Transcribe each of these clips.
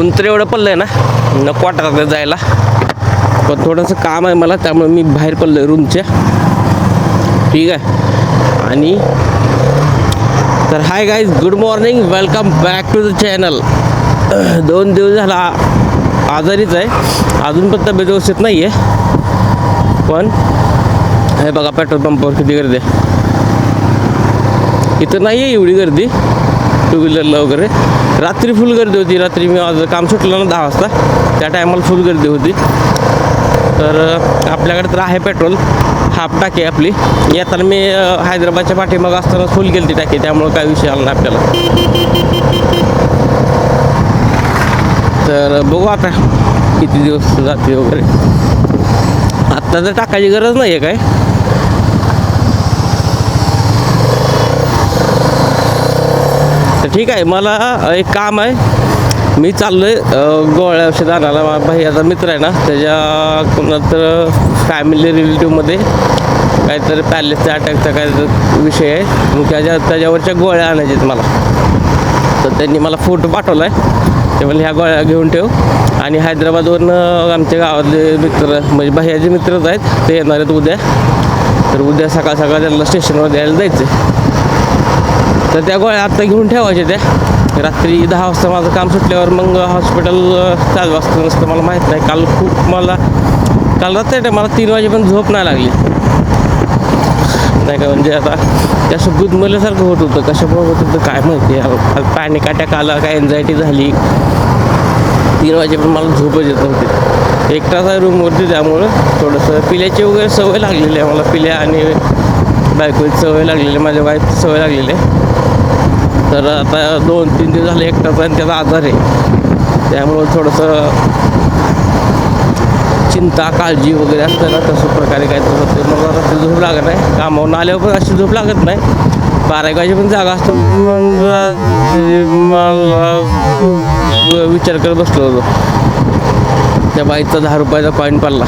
ऊन तर एवढं पडलं आहे ना, नको वाटत जायला. पण थोडंसं काम आहे मला, त्यामुळे मी बाहेर पडलो आहे रूमच्या. ठीक आहे. आणि तर hi guys, good morning, welcome back to the channel. 2 दिवस झाला आजारीच आहे, अजून पण तब्येत व्यवस्थित नाही आहे. पण हे बघा पेट्रोल पंपावर किती गर्दी आहे. इथं नाही आहे एवढी गर्दी टू व्हीलरला वगैरे. रात्री फुल गर्दी होती. रात्री मी आज काम सुटलं ना 10 वाजता, त्या टायमाला फुल गर्दी होती. तर आपल्याकडे तर आहे पेट्रोल, हाफ टाकी आपली. येताना मी हैदराबादच्या पाठीमागं असताना फुल केली ती टाकी, त्यामुळं काय विषय आला नाही आपल्याला. तर बघू आता किती दिवस जाते वगैरे. आत्ता तर टाकायची गरज नाही आहे काय. तर ठीक आहे, मला एक काम आहे. मी चाललो आहे गोळ्या औषध आणायला. भैयाचा मित्र आहे ना, त्याच्या कोणाला तर फॅमिली रिलेटिव्हमध्ये काहीतरी पॅलेसचा अटॅकचा काय विषय आहे. मग त्याच्यावरच्या गोळ्या आणायच्या आहेत मला. तर त्यांनी मला फोटो पाठवला आहे, ते म्हणजे ह्या गोळ्या घेऊन ठेव. आणि हैदराबादवरून आमच्या गावातले मित्र, म्हणजे भैयाचे मित्रच आहेत, ते येणार आहेत उद्या. तर उद्या सकाळ सकाळ त्यांना स्टेशनवर द्यायला जायचं. तर त्या गोळ्या आत्ता घेऊन ठेवायच्या. त्या रात्री 10 वाजता माझं काम सुटल्यावर मग हॉस्पिटल 4 वाजता नसतं, मला माहीत नाही. काल रात्री मला 3 वाजेपर्यंत झोप नाही लागली नाही का. म्हणजे आता त्या गुदमरल्यासारखं होत होतं. कशामुळे होत होतं काय माहिती. पॅनिक अटॅक आला, काय एन्झायटी झाली. 3 वाजेपर्यंत मला झोपच येत नव्हती. एकटाच आहे रूमवरती, त्यामुळं थोडंसं पिल्याची वगैरे सवय लागलेली आहे मला. पिल्या आणि बायकोची सवय लागलेली आहे, माझ्या वाईफची सवय लागलेली आहे. तर आता 2-3 दिवस झाले एकटाच आहे आणि त्याचा आजार आहे. त्यामुळं थोडंसं चिंता काळजी वगैरे असतं ना, तसं प्रकारे काय तर होते. मला रात्री झोप लागत नाही. कामावरून आल्यावर पण अशी झोप लागत नाही. 12 वाजे पण जागा असतो. मला विचार करत बसलो होतो. त्या बाईचा 10 रुपयाचा कॉईन पडला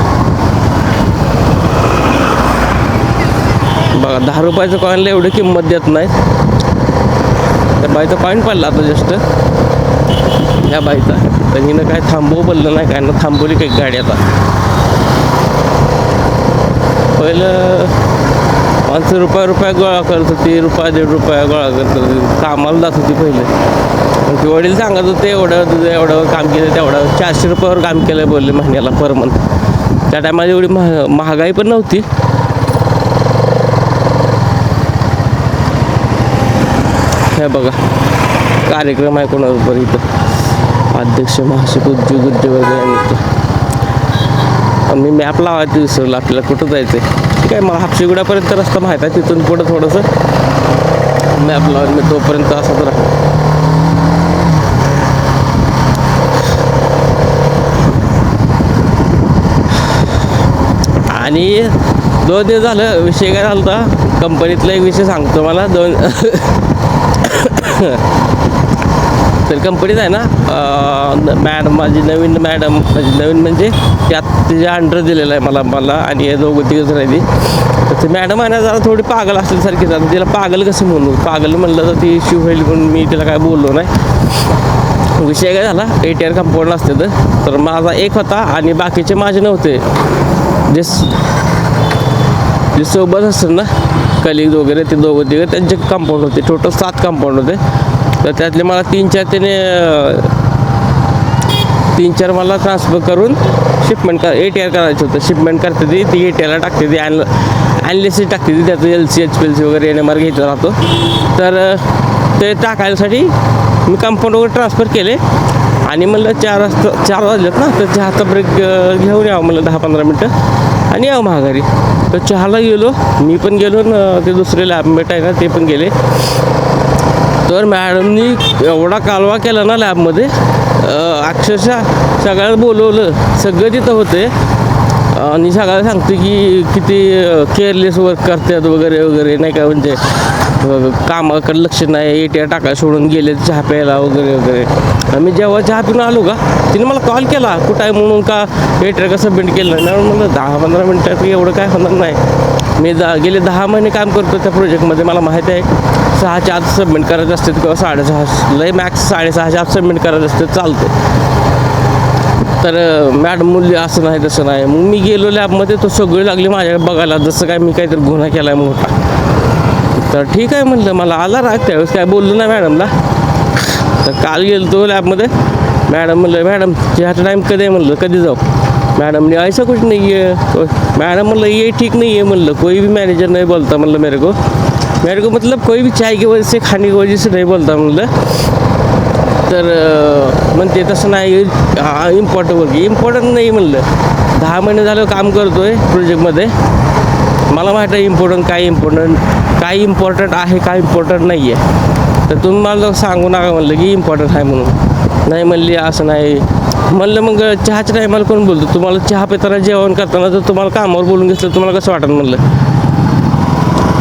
बघा. 10 रुपयाच्या कॉईनला एवढी किंमत देत नाही. त्या बाईचा कॉईन पडला आता जस्ट ह्या बाईचा. तर हिनं काय थांबवू बोललं नाही, काय ना थांबवली काही गाडी. आता पहिलं 500 रुपया गोळा करत होती, ₹1-1.5 रुपया गोळा करत होती. कामाला जात होती पहिले. पण ते वडील सांगत होते एवढं तुझं एवढं काम केलं तेवढं 400 रुपयावर काम केलं बोलले महिन्याला पर मंथ. त्या टायमाला एवढी महागाई पण नव्हती. हे बघा कार्यक्रम आहे कोणाबरोबर इथं. अध्यक्ष महासचिव उद्योग वगैरे. मी मॅप लावायचं विसरलो, आपल्याला कुठं जायचं आहे. ठीक आहे, मला हापशीगुड्यापर्यंत रस्ता माहीत आहे. तिथून पुढं थोडंसं मॅप लावून मी तोपर्यंत असंच राहतो. आणि 2 दिवस झालं विषय काय झाला होता कंपनीतला, एक विषय सांगतो मला. तर कंपनीत आहे ना मॅडम, माझी नवीन मॅडम, नवीन म्हणजे त्यात तिच्या अंडर दिलेलं आहे मला आणि हे 2-3 जण आहे ती. तर ती मॅडम आहे ना जरा थोडी पागल असल्यासारखी जातं. तिला पागल कसं म्हणू, पागल म्हणलं तर ती शिव होईल म्हणून मी तिला काय बोललो नाही. विषय काय झाला, ATR कंपाऊंड असते तर माझा एक होता आणि बाकीचे माझे नव्हते. जे सोबत असतात ना कलिग्ज वगैरे, ते 2-3 त्यांचे कंपाऊंड होते. टोटल 7 कंपाऊंड होते. तर त्यातले मला 3-4 मला ट्रान्सफर करून शिपमेंट ATR करायचं होतं. शिपमेंट करते ती ATRला टाकते, ती ॲनालिसिस टाकते ती. त्याचं LC HPLC वगैरे NMR घ्यायचा राहतो. तर ते टाकायसाठी मी कंपाऊंड वगैरे ट्रान्सफर केले. आणि म्हणलं 4 वाजलेत ना, तर चहाचा ब्रेक घेऊन यावं म्हणलं 10-15 मिनटं आणि यावं माघारी. तर चहाला गेलो, मी पण गेलो ते दुसरे लॅबमेट आहे ना ते पण गेले. तर मॅडमनी एवढा कालवा केला ना लॅबमध्ये, अक्षरशः सगळ्याला बोलवलं. सगळं तिथं होते आणि सगळ्याला सांगते की किती केअरलेस वर्क करतात वगैरे वगैरे नाही का. म्हणजे कामाकडे लक्ष नाही, ATR टाकायला सोडून गेले चहा प्यायला वगैरे वगैरे. मी जेव्हा चहा पिऊन आलो का, तिने मला कॉल केला कुठं आहे म्हणून, का ATR का सबमिट केलं नाही. म्हणलं 10-15 मिनटात एवढं काय होणार नाही. मी गेले 10 महिने काम करतो त्या प्रोजेक्टमध्ये. मला माहिती आहे 6च्या आत सबमिट करायचं असते किंवा 6:30, लय मॅक्स 6:30च्या आत सबमिट करायचं असतं चालतं. तर मॅडम मुली असं नाही तसं नाही. मग मी गेलो लॅबमध्ये, तो सगळे लागले माझ्या बघायला, जसं काय मी काहीतरी गुन्हा केला आहे मोठा. तर ठीक आहे म्हणलं, मला आला राग त्यावेळेस, काय बोललो ना मॅडमला. तर काल गेलो तो लॅबमध्ये, मॅडम म्हणलं मॅडम चहाचा टाईम कधी आहे म्हणलं, कधी जाऊ. मैडम ने ऐसा कुछ नहीं है. मैडम मतलब ये ठीक नहीं है, मतलब कोई भी मैनेजर नहीं बोलता, मतलब मेरे को मतलब कोई भी चाय की वजह से, खाने की वजह से नहीं बोलता म्हणलं. तर म्हणते तसं नाही, इम्पॉर्टंट नाही म्हणलं. 10 महिने झालं काम करतो आहे प्रोजेक्टमध्ये, मला माहीत आहे काय इम्पॉर्टंट आहे, काय इम्पॉर्टंट नाही आहे. तर तुम्ही मला सांगू नका म्हणलं की इम्पॉर्टंट आहे म्हणून. नाही म्हणली असं नाही म्हणलं. मग चहाच्या टायमाला कोण बोलतो, तुम्हाला चहा पिताना जेवण करताना तर तुम्हाला कामावर बोलून घेतलं तुम्हाला कसं वाटतं म्हणलं.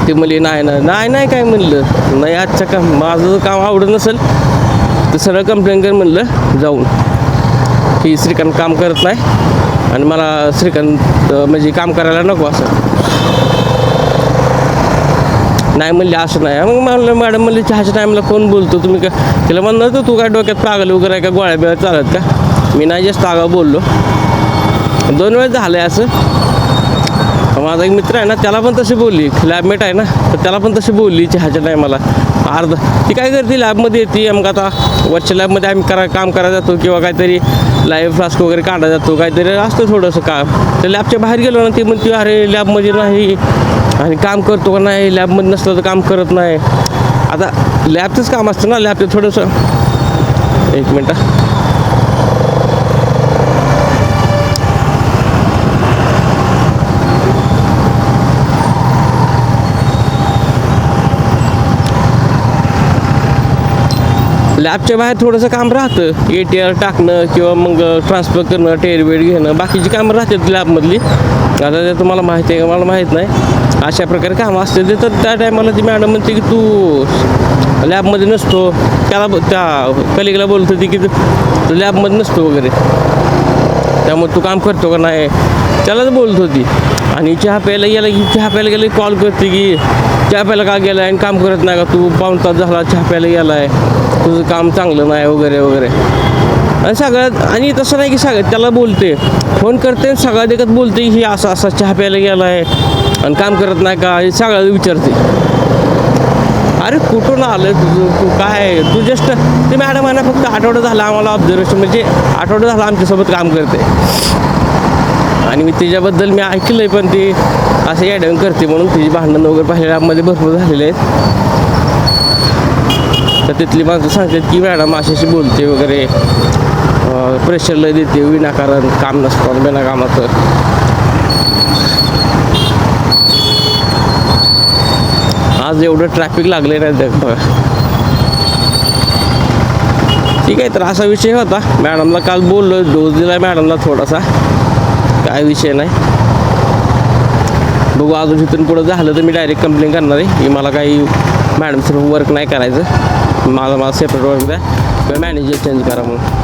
ते म्हणले नाही काय म्हणलं, नाही आजचं काम माझं जर काम आवडत नसेल तर सरळ कंप्लेंट कर म्हणलं जाऊन, की श्रीकांत काम करत नाही आणि मला श्रीकांत म्हणजे काम करायला नको असं. नाही म्हणले असं नाही. मग म्हणलं मॅडम म्हणले चहाच्या टायमाला कोण बोलतो, तुम्ही का तिला म्हणलं तर तू काय डोक्यात पागल वगैरे आहे का, गोळ्या बिळ्या चालत का. मी नाही जास्त आगाव बोललो. 2 वेळेस झालं आहे असं. माझा एक मित्र आहे ना, त्याला पण तशी बोलली, लॅबमेट आहे ना, तर त्याला पण तशी बोलली चहाच्या टायमाला. ती काय करते लॅबमध्ये येते, मग आता वरच्या लॅबमध्ये आम्ही काम करायला जातो किंवा काहीतरी लाईव्ह फ्लास्क वगैरे काढायला जातो, काहीतरी असतं थोडंसं काम. तर लॅबच्या बाहेर गेलो ना, ती म्हणते अरे लॅबमध्ये नाही आणि काम करतो का नाही, लॅबमध्ये नसलं तर काम करत नाही. आता लॅबचंच काम असतं ना, लॅबचं थोडंसं. एक मिनटं. लॅबच्या बाहेर थोडंसं काम राहतं, ATR टाकणं किंवा मग ट्रान्सफर करणं, टेरवेट घेणं, बाकीची कामं राहतात लॅबमधली. आता ते तुम्हाला माहिती आहे का मला माहीत नाही, अशा प्रकारे कामं असते ते. तर त्या टायमाला ती मॅडम म्हणते की तू लॅबमध्ये नसतो, त्या कलिगला बोलत होती की तू लॅबमध्ये नसतो वगैरे, त्यामुळे तू काम करतो का नाही त्यालाच बोलत होती. आणि चहा प्यायला गेलं कॉल करते की चहा प्यायला का गेला आहे आणि काम करत नाही का तू, 1.5 तास झाला चहा प्यायला गेला आहे, तुझं काम चांगलं नाही वगैरे वगैरे. आणि सगळ्यात, आणि तसं नाही की सगळ्यात त्याला बोलते, फोन करते सगळ्या देखत बोलते ही असा चहा प्यायला गेला आहे आणि काम करत नाही का, हे सगळ्याला विचारते. अरे कुठून आलं तुझं, तू काय, तू जस्ट ते मॅडम आहे ना, फक्त आठवडा झाला आम्हाला ऑब्झर्वेशन, म्हणजे आठवडा झाला आमच्यासोबत काम करते. आणि मी तिच्याबद्दल मी ऐकलं आहे, पण ती असं ॲडम करते म्हणून तिची भांडणं वगैरे पहिल्या लॅबमध्ये भरपूर झालेले आहेत. तर तिथली माणसं सांगतात की मॅडम अशाशी बोलते वगैरे, प्रेशर लय देते, विनाकारण काम नसतं बिना कामाचं. आज एवढं ट्रॅफिक लागले नाही बघा. ठीक आहे, तर असा विषय होता. मॅडमला काल बोललो, डोस दिला मॅडमला थोडासा, काय विषय नाही. बघू अजून इथून पुढं झालं तर मी डायरेक्ट कंप्लेंट करणार आहे की मला काही मॅडमसोबत वर्क नाही करायचं, मला सेपरेट वर्क द्या किंवा मॅनेजर चेंज करा म्हणून.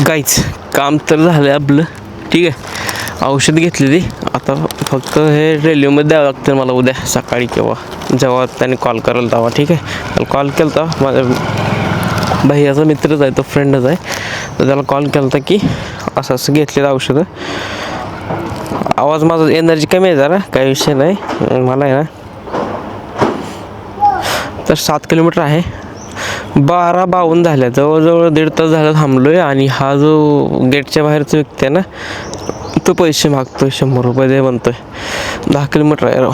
काहीच काम तर झालं आपलं. ठीक आहे, औषध घेतलेली, आता फक्त हे रेल्वेमध्ये द्यावं लागतं मला उद्या सकाळी किंवा जेव्हा त्याने कॉल करायला तेव्हा. ठीक आहे, त्याला कॉल केला होता, माझ्या भैयाचा मित्रच आहे, तो फ्रेंडच आहे, तर त्याला कॉल केला होता की असं घेतलेलं औषधं. आवाज माझा एनर्जी कमी आहे जरा, काही विषय नाही. मला आहे ना तर 7 किलोमीटर आहे, 12:52 झाल्या, जवळजवळ 1.5 तास झालं थांबलो आहे. आणि हा जो गेटच्या बाहेरचा व्यक्ती आहे ना, तो पैसे मागतो आहे, 100 रुपये दे म्हणतो आहे. 10 किलोमीटर आहे राव,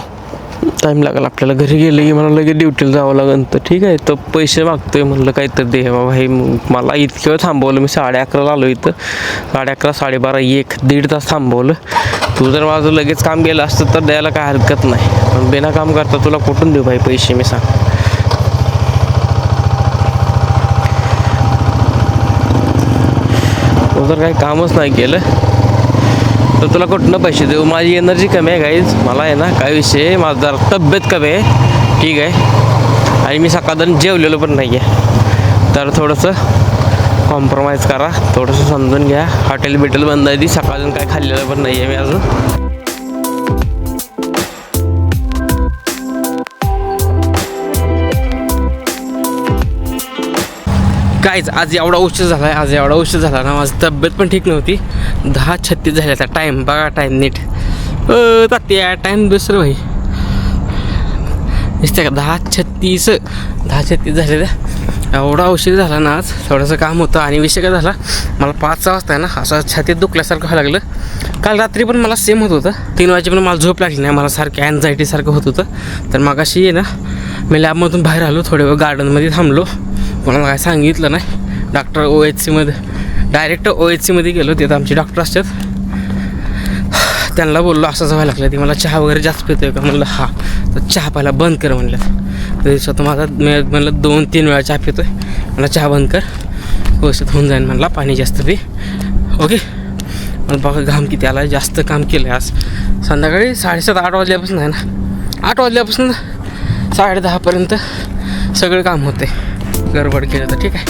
टाईम लागेल आपल्याला. घरी गेलं की मला लगेच ड्युटीला जावं लागेल. तर ठीक आहे, तो पैसे मागतो आहे, म्हणलं काहीतरी दे बाबा. हे मला इतक्या वेळ थांबवलं, मी 11:30 आलो इथं, 11:30, 12:30, 1-1.5 तास थांबवलं. तू जर माझं लगेच काम गेलं असतं तर द्यायला काय हरकत नाही, पण बिना काम करता तुला कुठून देऊ भाई पैसे, मी सांग. जर काही कामच नाही केलं तर तुला कुठनं पैसे देऊ. माझी एनर्जी कमी आहे गाईज, मला आहे ना काय विषय, माझा जरा तब्येत कमी आहे. ठीक आहे, आणि मी सकाळधन जेवलेलो पण नाही आहे. तर थोडंसं कॉम्प्रोमाइज करा, थोडंसं समजून घ्या. हॉटेल बिटेल बंद आहे, ती सकाळजून काय खाल्लेलं पण नाही आहे मी अजून. काहीच आज एवढा उशीर झाला ना, माझी तब्येत पण ठीक नव्हती. 10:36 झाले आता. टाईम बघा, टाईम नीट तात्या, टाईम दुसरं भाई दिसते का? 10:36 झाले. एवढा उशीर झाला ना आज. थोडंसं काम होतं आणि विषय काय झाला, मला 5 वाजता आहे ना असं छातीत दुखल्यासारखं व्हायला लागलं. काल रात्री पण मला सेम होत होतं. 3 वाजेपर्यंत मला झोप लागली नाही, मला सारखं अँझायटीसारखं होत होतं. तर मगाशी आहे ना मी लॅबमधून बाहेर आलो, थोडे वेळ गार्डनमध्ये थांबलो. कोणाला काय सांगितलं नाही. डॉक्टर OHCमध्ये डायरेक्ट OHCमध्ये गेलो. तिथं आमचे डॉक्टर असतात, त्यांना बोललो असंच व्हायला लागलं. ती मला चहा वगैरे जास्त पितोय का म्हणलं हा, तर चहा प्यायला बंद कर म्हणलं. तर स्वतः माझा मी म्हणलं 2-3 वेळा चहा पितोय, मला चहा बंद कर, व्यवस्थित होऊन जाईन म्हणला. पाणी जास्त पी, ओके. पण बघा घाम किती आला, जास्त काम केलं आहे आज. संध्याकाळी 7:30-8 वाजल्यापासून आहे ना, 8 वाजल्यापासून 10:30पर्यंत सगळं काम होते. गडबड केलं तर ठीक आहे.